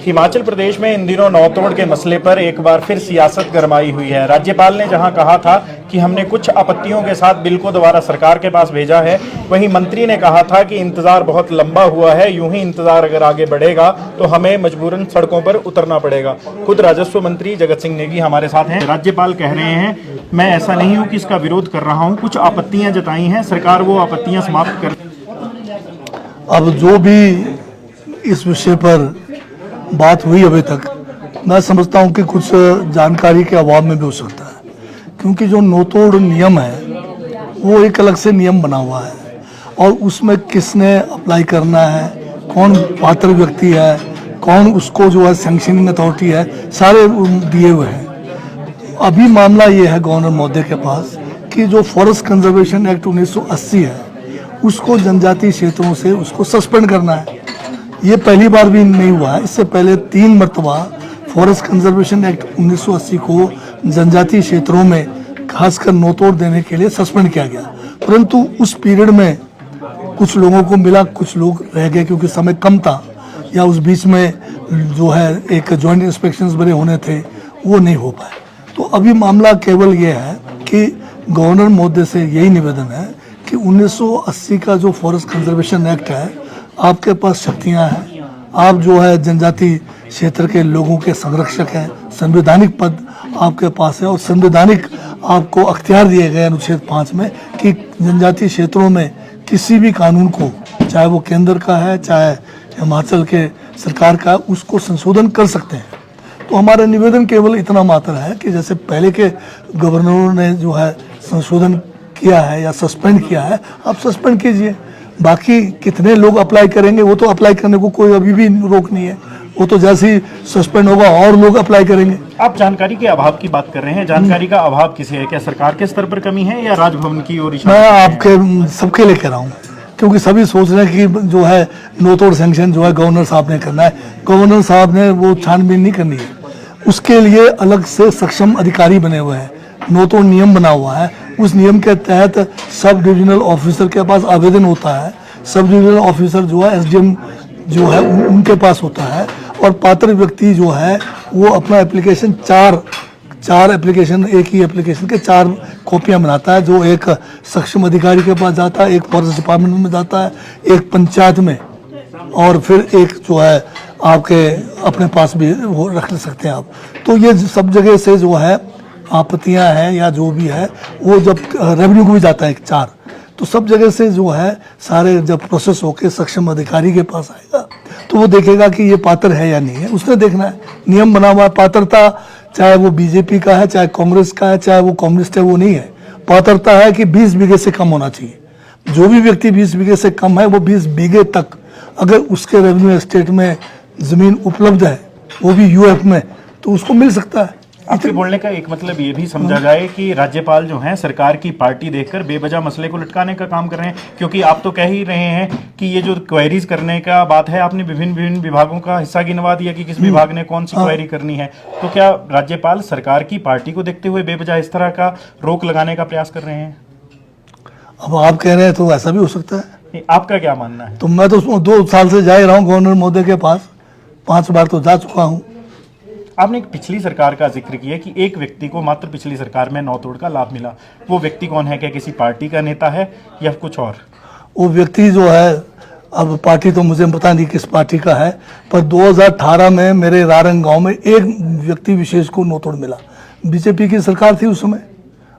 हिमाचल प्रदेश में इन दिनों नौतोड़ के मसले पर एक बार फिर सियासत गरमाई हुई है। राज्यपाल ने जहां कहा था कि हमने कुछ आपत्तियों के साथ बिल को दोबारा सरकार के पास भेजा है, वहीं मंत्री ने कहा था कि इंतजार बहुत लंबा हुआ है, यूं ही इंतजार अगर आगे बढ़ेगा तो हमें मजबूरन सड़कों पर उतरना पड़ेगा। खुद राजस्व मंत्री जगत सिंह नेगी हमारे साथ हैं। राज्यपाल कह रहे हैं, मैं ऐसा नहीं हूं कि इसका विरोध कर रहा हूं, कुछ आपत्तियां जताई हैं, सरकार वो आपत्तियां समाप्त कर। अब जो भी इस विषय पर बात हुई अभी तक, मैं समझता हूं कि कुछ जानकारी के अभाव में भी हो सकता है, क्योंकि जो नौतोड़ नियम है वो एक अलग से नियम बना हुआ है और उसमें किसने अप्लाई करना है, कौन पात्र व्यक्ति है, कौन उसको जो है सैंक्शनिंग अथॉरिटी है, सारे दिए हुए हैं। अभी मामला ये है गवर्नर महोदय के पास कि जो फॉरेस्ट कंजर्वेशन एक्ट 1980 है उसको जनजातीय क्षेत्रों से उसको सस्पेंड करना है। ये पहली बार भी नहीं हुआ है, इससे पहले 3 मरतबा फॉरेस्ट कंजर्वेशन एक्ट 1980 को जनजातीय क्षेत्रों में खासकर नौतोड़ देने के लिए सस्पेंड किया गया, परंतु उस पीरियड में कुछ लोगों को मिला, कुछ लोग रह गए क्योंकि समय कम था, या उस बीच में जो है एक जॉइंट इंस्पेक्शंस बड़े होने थे, वो नहीं हो पाए। तो अभी मामला केवल ये है कि गवर्नर महोदय से यही निवेदन है कि 1980 का जो फॉरेस्ट कंजर्वेशन एक्ट है, आपके पास शक्तियां हैं, आप जो है जनजातीय क्षेत्र के लोगों के संरक्षक हैं, संवैधानिक पद आपके पास है और संवैधानिक आपको अख्तियार दिए गए अनुच्छेद 5 में कि जनजातीय क्षेत्रों में किसी भी कानून को, चाहे वो केंद्र का है चाहे हिमाचल के सरकार का, उसको संशोधन कर सकते हैं। तो हमारा निवेदन केवल इतना मात्र है कि जैसे पहले के गवर्नरों ने जो है संशोधन किया है या सस्पेंड किया है, आप सस्पेंड कीजिए। बाकी कितने लोग अप्लाई करेंगे वो तो अप्लाई करने को कोई अभी भी रोक नहीं है, वो तो जैसे ही सस्पेंड होगा और लोग अप्लाई करेंगे। आप जानकारी के अभाव की बात कर रहे हैं, जानकारी का अभाव किसे है? क्या सरकार के स्तर पर कमी है या राजभवन की ओर? मैं आपके सबके लिए कह रहा हूँ, क्योंकि सभी सोच रहे हैं कि जो है नौतोड़ सैंक्शन जो है गवर्नर साहब ने करना है। गवर्नर साहब ने वो छानबीन नहीं करनी है, उसके लिए अलग से सक्षम अधिकारी बने हुए हैं, नौतोड़ नियम बना हुआ है। उस नियम के तहत सब डिविजनल ऑफिसर के पास आवेदन होता है, सब डिविजनल ऑफिसर जो है एसडीएम जो है उनके पास होता है, और पात्र व्यक्ति जो है वो अपना एप्लीकेशन चार एप्लीकेशन, एक ही एप्लीकेशन के 4 कॉपियां बनाता है, जो एक सक्षम अधिकारी के पास जाता है, एक फॉरेस्ट डिपार्टमेंट में जाता है, एक पंचायत में, और फिर एक जो है आपके अपने पास भी वो रख सकते हैं आप। तो ये सब जगह से जो है आपत्तियां हैं या जो भी है, वो जब रेवेन्यू को भी जाता है 4, तो सब जगह से जो है सारे जब प्रोसेस होके सक्षम अधिकारी के पास आएगा तो वो देखेगा कि ये पात्र है या नहीं है, उसने देखना है। नियम बना हुआ है, पात्रता चाहे वो बीजेपी का है, चाहे कांग्रेस का है, चाहे वो कम्युनिस्ट है, वो नहीं है। पात्रता है कि 20 बीघे से कम होना चाहिए। जो भी व्यक्ति 20 बीघे से कम है, वो 20 बीघे तक अगर उसके रेवेन्यू एस्टेट में जमीन उपलब्ध है, वो भी यूएफ में, तो उसको मिल सकता है। आपके बोलने का एक मतलब ये भी समझा जाए कि राज्यपाल जो हैं सरकार की पार्टी देखकर बेवजह मसले को लटकाने का काम कर रहे हैं, क्योंकि आप तो कह ही रहे हैं कि ये जो क्वेरीज करने का बात है, आपने विभिन्न विभागों का हिस्सा गिनवा दिया कि किस विभाग ने कौन सी क्वेरी करनी है। तो क्या राज्यपाल सरकार की पार्टी को देखते हुए बेवजह इस तरह का रोक लगाने का प्रयास कर रहे हैं? अब आप कह रहे हैं तो ऐसा भी हो सकता है। आपका क्या मानना है? तो मैं तो 2 साल से जा ही रहा हूँ गवर्नर महोदय के पास, 5 बार तो जा चुका हूँ। आपने एक पिछली सरकार का जिक्र किया कि एक व्यक्ति को मात्र पिछली सरकार में नौतोड़ का लाभ मिला, वो व्यक्ति कौन है? क्या किसी पार्टी का नेता है या कुछ और? वो व्यक्ति जो है, अब पार्टी तो मुझे पता नहीं किस पार्टी का है, पर 2018 में मेरे रारंग गांव में एक व्यक्ति विशेष को नौतोड़ मिला। बीजेपी की सरकार थी उस समय।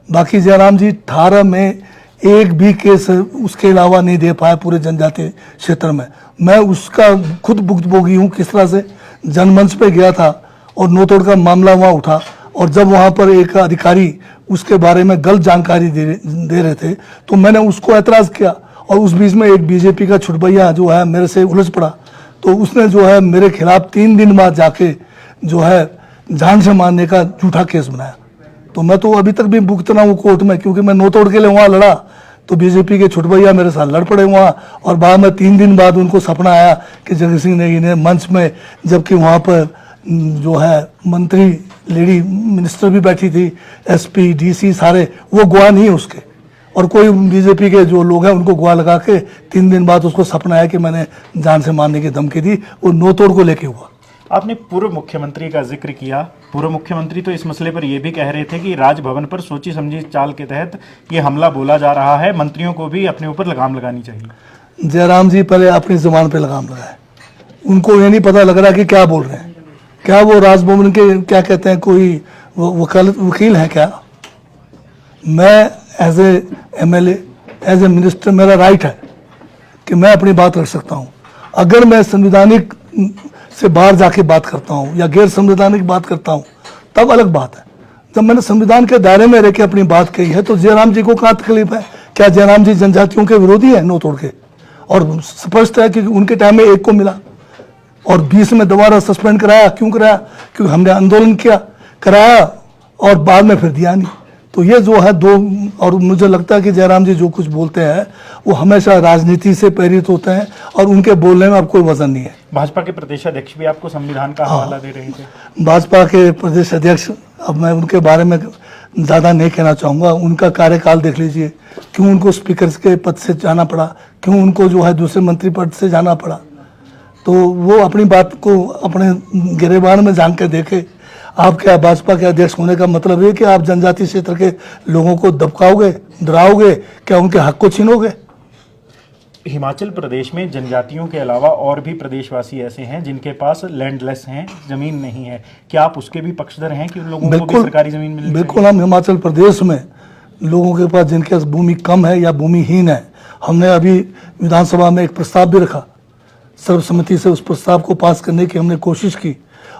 बाकी जयराम जी 18 में एक भी केस उसके अलावा नहीं दे पाए पूरे जनजातीय क्षेत्र में। मैं उसका खुद भुक्तभोगी हूँ, किस तरह से जनमंच पे गया था और नौतोड़ का मामला वहाँ उठा, और जब वहाँ पर एक अधिकारी उसके बारे में गलत जानकारी दे रहे थे तो मैंने उसको ऐतराज़ किया, और उस बीच में एक बीजेपी का छुटभैया जो है मेरे से उलझ पड़ा, तो उसने जो है मेरे खिलाफ 3 दिन बाद जाके जो है जान से मारने का झूठा केस बनाया। तो मैं तो अभी तक भी भुगतना हूँ कोर्ट में, क्योंकि मैं नौतोड़ के लिए वहाँ लड़ा तो बीजेपी के छुटभैया मेरे साथ लड़ पड़े वहाँ, और बाद में 3 दिन बाद उनको सपना आया कि जगत सिंह नेगी ने मंच में, जबकि वहाँ पर जो है मंत्री लेडी मिनिस्टर भी बैठी थी, एसपी डीसी सारे, वो गवाह नहीं है उसके, और कोई बीजेपी के जो लोग हैं उनको गवाह लगा के 3 दिन बाद उसको सपना आया कि मैंने जान से मारने की धमकी दी, वो नौतोड़ को लेके हुआ। आपने पूर्व मुख्यमंत्री का जिक्र किया। पूर्व मुख्यमंत्री तो इस मसले पर यह भी कह रहे थे कि राजभवन पर सोची समझी चाल के तहत ये हमला बोला जा रहा है, मंत्रियों को भी अपने ऊपर लगाम लगानी चाहिए। जयराम जी पहले अपनी जुबान पे लगाम लगाए। उनको ये नहीं पता लग रहा कि क्या बोल रहे हैं। क्या वो राजभवन के क्या कहते हैं, कोई वकील है क्या? मैं as a MLA, as a minister, मेरा राइट है कि मैं अपनी बात रख सकता हूँ। अगर मैं संवैधानिक से बाहर जाके बात करता हूँ या गैर संवैधानिक बात करता हूँ तब अलग बात है। जब मैंने संविधान के दायरे में रह के अपनी बात कही है तो जयराम जी को कहाँ तकलीफ है? क्या जयराम जी जनजातियों के विरोधी है नो तोड़ के? और स्पष्ट है कि उनके टाइम में एक को मिला और 20 में दोबारा सस्पेंड कराया। क्यों कराया? क्योंकि हमने आंदोलन कराया और बाद में फिर दिया नहीं। तो ये जो है दो, और मुझे लगता है कि जयराम जी जो कुछ बोलते हैं वो हमेशा राजनीति से प्रेरित होते हैं और उनके बोलने में अब कोई वजन नहीं है। भाजपा के प्रदेश अध्यक्ष भी आपको संविधान का हवाला दे रहे थे। भाजपा के प्रदेश अध्यक्ष, अब मैं उनके बारे में ज़्यादा नहीं कहना चाहूँगा। उनका कार्यकाल देख लीजिए, क्यों उनको स्पीकर के पद से जाना पड़ा, क्यों उनको जो है दूसरे मंत्री पद से जाना पड़ा। तो वो अपनी बात को अपने गिरेबान में जान के देखे। आप क्या भाजपा के अध्यक्ष होने का मतलब है कि आप जनजाति क्षेत्र के लोगों को दबकाओगे, डराओगे, क्या उनके हक को छीनोगे? हिमाचल प्रदेश में जनजातियों के अलावा और भी प्रदेशवासी ऐसे हैं जिनके पास लैंडलेस हैं, जमीन नहीं है। क्या आप उसके भी पक्षधर हैं कि उन लोगों को भी सरकारी जमीन मिलनी चाहिए? बिल्कुल। हम हिमाचल प्रदेश में लोगों के पास जिनके पास भूमि कम है या भूमिहीन है, हमने अभी विधानसभा में एक प्रस्ताव भी रखा। सर्वसम्मति से उस प्रस्ताव को पास करने की हमने कोशिश की।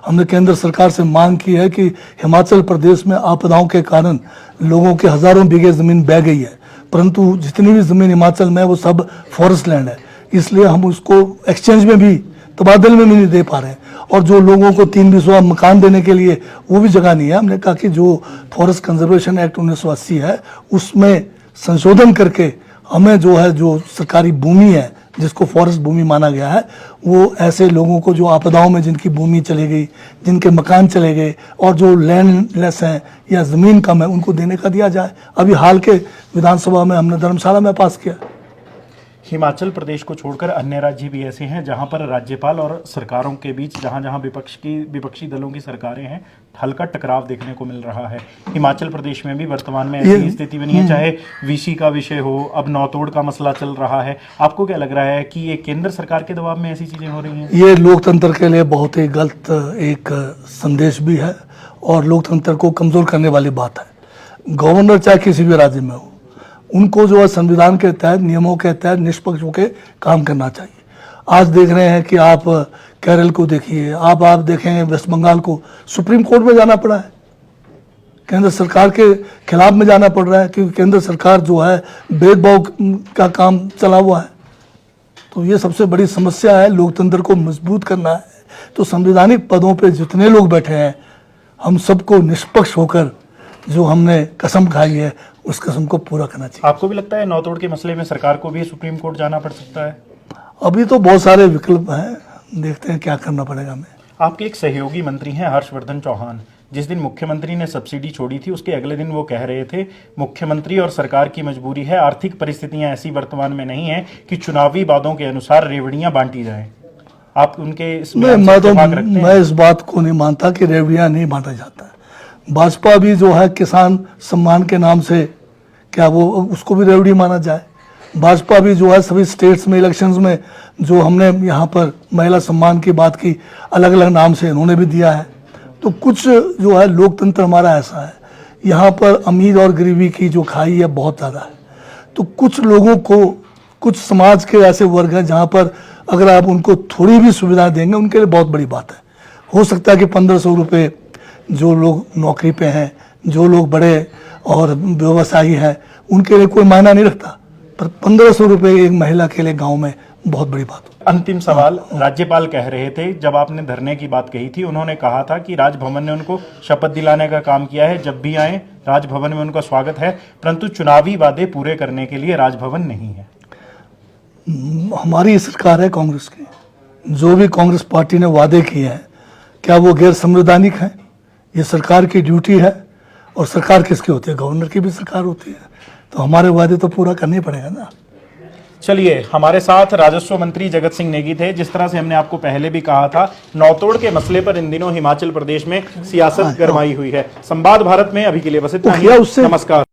हमने केंद्र सरकार से मांग की है कि हिमाचल प्रदेश में आपदाओं के कारण लोगों के हजारों बीघे ज़मीन बह गई है, परंतु जितनी भी ज़मीन हिमाचल में है वो सब फॉरेस्ट लैंड है। इसलिए हम उसको एक्सचेंज में भी, तबादले में भी नहीं दे पा रहे हैं। और जो लोगों को 3 बीसवा मकान देने के लिए वो भी जगह नहीं है। हमने कहा कि जो फॉरेस्ट कंजर्वेशन एक्ट 1980 है उसमें संशोधन करके हमें जो है, जो सरकारी भूमि है जिसको फॉरेस्ट भूमि माना गया है, वो ऐसे लोगों को जो आपदाओं में जिनकी भूमि चली गई, जिनके मकान चले गए और जो लैंडलेस हैं या ज़मीन कम है, उनको देने का दिया जाए। अभी हाल के विधानसभा में हमने धर्मशाला में पास किया। हिमाचल प्रदेश को छोड़कर अन्य राज्य भी ऐसे हैं जहां पर राज्यपाल और सरकारों के बीच, जहां जहां विपक्षी दलों की सरकारें हैं, हल्का टकराव देखने को मिल रहा है। हिमाचल प्रदेश में भी वर्तमान में ऐसी स्थिति बनी है, चाहे VC का विषय हो, अब नौतोड़ का मसला चल रहा है। आपको क्या लग रहा है कि ये केंद्र सरकार के दबाव में ऐसी चीजें हो रही हैं? ये लोकतंत्र के लिए बहुत ही गलत एक संदेश भी है और लोकतंत्र को कमजोर करने वाली बात है। गवर्नर चाहे किसी भी राज्य में हो, उनको जो है संविधान के तहत, नियमों के तहत निष्पक्ष होकर काम करना चाहिए। आज देख रहे हैं कि आप केरल को देखिए, आप देखें वेस्ट बंगाल को, सुप्रीम कोर्ट में जाना पड़ा है, केंद्र सरकार के खिलाफ में जाना पड़ रहा है, क्योंकि केंद्र सरकार जो है भेदभाव का काम चला हुआ है। तो ये सबसे बड़ी समस्या है। लोकतंत्र को मजबूत करना है तो संवैधानिक पदों पे जितने लोग बैठे हैं, हम सबको निष्पक्ष होकर जो हमने कसम खाई है उस कसम को पूरा करना चाहिए। आपको भी लगता है नौतोड़ के मसले में सरकार को भी सुप्रीम कोर्ट जाना पड़ सकता है? अभी तो बहुत सारे विकल्प हैं, देखते हैं क्या करना पड़ेगा हमें। आपके एक सहयोगी मंत्री हैं हर्षवर्धन चौहान। जिस दिन मुख्यमंत्री ने सब्सिडी छोड़ी थी उसके अगले दिन वो कह रहे थे, मुख्यमंत्री और सरकार की मजबूरी है, आर्थिक परिस्थितियां ऐसी वर्तमान में नहीं है कि चुनावी वादों के अनुसार रेवड़ियां बांटी जाएं। आप उनके मैं इस बात को नहीं मानता कि रेवड़ियां नहीं बांटा जाता है। भाजपा भी जो है किसान सम्मान के नाम से, क्या वो उसको भी रेवड़ी माना जाए? भाजपा भी जो है सभी स्टेट्स में इलेक्शंस में, जो हमने यहाँ पर महिला सम्मान की बात की, अलग अलग नाम से इन्होंने भी दिया है। तो कुछ जो है लोकतंत्र हमारा ऐसा है, यहाँ पर अमीर और गरीबी की जो खाई है बहुत ज़्यादा है। तो कुछ लोगों को, कुछ समाज के ऐसे वर्ग हैं जहाँ पर अगर आप उनको थोड़ी भी सुविधा देंगे उनके लिए बहुत बड़ी बात है। हो सकता है कि 1500 रुपये जो लोग नौकरी पे हैं, जो लोग बड़े और व्यवसायी हैं, उनके लिए कोई मायना नहीं रखता, पर 1500 रुपये एक महिला के लिए गांव में बहुत बड़ी बात। अंतिम सवाल, राज्यपाल कह रहे थे, जब आपने धरने की बात कही थी, उन्होंने कहा था कि राजभवन ने उनको शपथ दिलाने का काम किया है, जब भी आए राजभवन में उनका स्वागत है, परंतु चुनावी वादे पूरे करने के लिए राजभवन नहीं है। हमारी सरकार है कांग्रेस की, जो भी कांग्रेस पार्टी ने वादे किए हैं क्या वो गैर संवैधानिक हैं? ये सरकार की ड्यूटी है। और सरकार किसकी होती है? गवर्नर की भी सरकार होती है। तो हमारे वादे तो पूरा करने पड़ेगा ना। चलिए, हमारे साथ राजस्व मंत्री जगत सिंह नेगी थे। जिस तरह से हमने आपको पहले भी कहा था, नौतोड़ के मसले पर इन दिनों हिमाचल प्रदेश में सियासत गरमाई हुई है। संवाद भारत में अभी के लिए बस इतना ही। किया उससे नमस्कार।